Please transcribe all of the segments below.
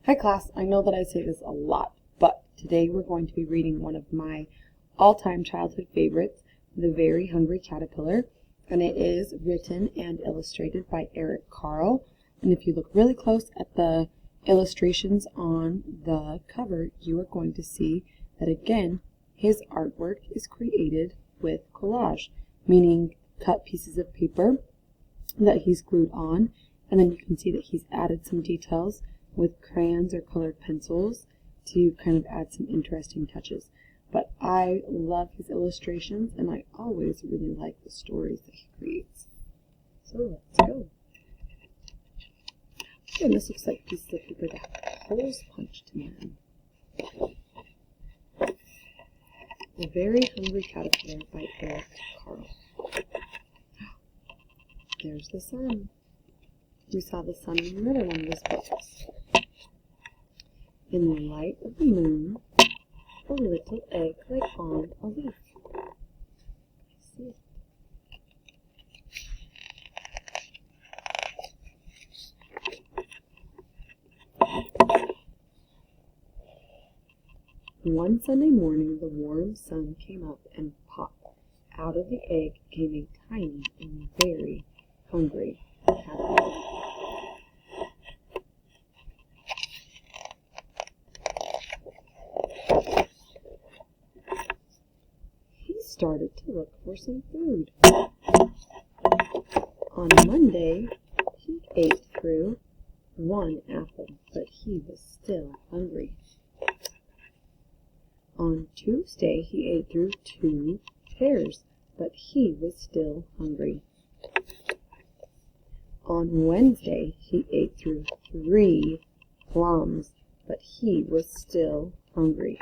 Hi class, I know that I say this a lot, but today we're going to be reading one of my all-time childhood favorites, The Very Hungry Caterpillar, and it is written and illustrated by Eric Carle. And if you look really close at the illustrations on the cover, you are going to see that again, his artwork is created with collage, meaning cut pieces of paper that he's glued on, and then you can see that he's added some details with crayons or colored pencils to kind of add some interesting touches. But I love his illustrations, and I always really like the stories that he creates. So let's go. And this looks like pieces of paper that have holes punched in them. The Very Hungry Caterpillar by Eric Carle. There's the sun. We saw the sun in another one of his books. In the light of the moon, a little egg lay on a leaf. I see it. One Sunday morning, the warm sun came up and popped. Out of the egg came a tiny and very hungry caterpillar. He started to look for some food. On Monday, he ate through one apple, but he was still hungry. On Tuesday, he ate through 2 pears, but he was still hungry. On Wednesday, he ate through 3 plums, but he was still hungry.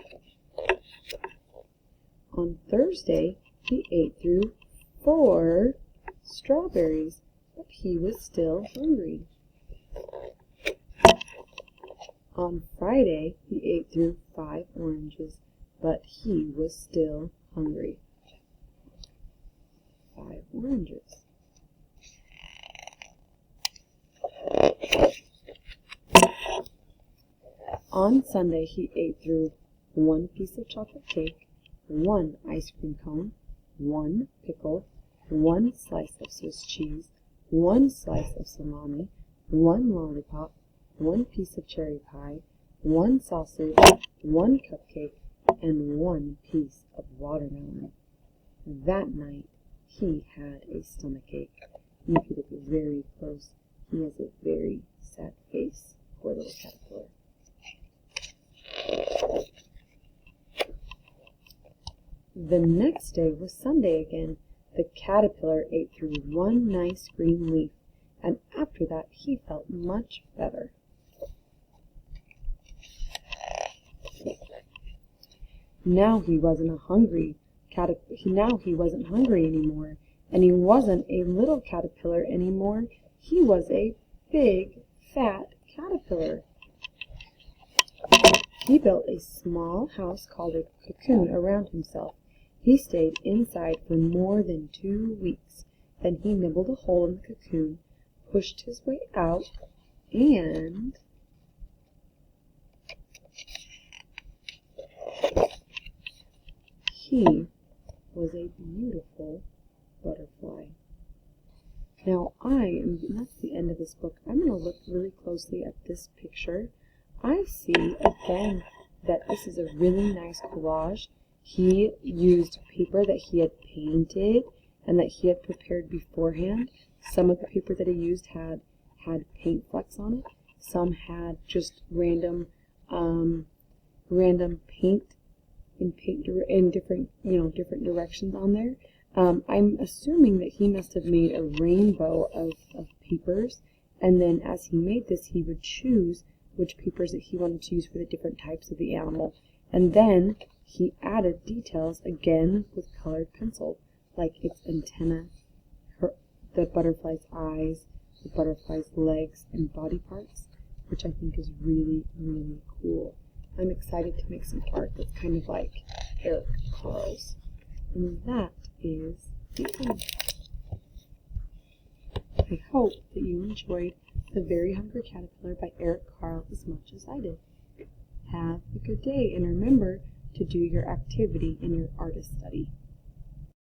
On Thursday, he ate through 4 strawberries, but he was still hungry. On Friday, he ate through 5 oranges, but he was still hungry. 5 oranges. On Sunday, he ate through 1 piece of chocolate cake, 1 ice cream cone, 1 pickle, 1 slice of Swiss cheese, 1 slice of salami, 1 lollipop, 1 piece of cherry pie, 1 sausage, 1 cupcake, and 1 piece of watermelon. That night, he had a stomachache. And if you look very close, he has a very sad face, poor little caterpillar. The next day was Sunday again. The caterpillar ate through 1 nice green leaf, and after that he felt much better. Now he wasn't hungry anymore, and he wasn't a little caterpillar anymore. He was a big, fat caterpillar. He built a small house called a cocoon around himself. He stayed inside for more than 2 weeks. Then he nibbled a hole in the cocoon, pushed his way out, and he was a beautiful butterfly. Now that's the end of this book. I'm going to look really closely at this picture. I see again that this is a really nice collage. He used paper that he had painted and that he had prepared beforehand. Some of the paper that he used had paint flecks on it. Some had just random paint in different directions on there. I'm assuming that he must have made a rainbow of papers, and then as he made this, he would choose which papers that he wanted to use for the different types of the animal, and then he added details again with colored pencil, like its antenna, the butterfly's eyes, the butterfly's legs and body parts, which I think is really, really cool. I'm excited to make some art that's kind of like Eric Carle's. And that is the end. I hope that you enjoyed The Very Hungry Caterpillar by Eric Carle as much as I did. Have a good day, and remember to do your activity in your artist study.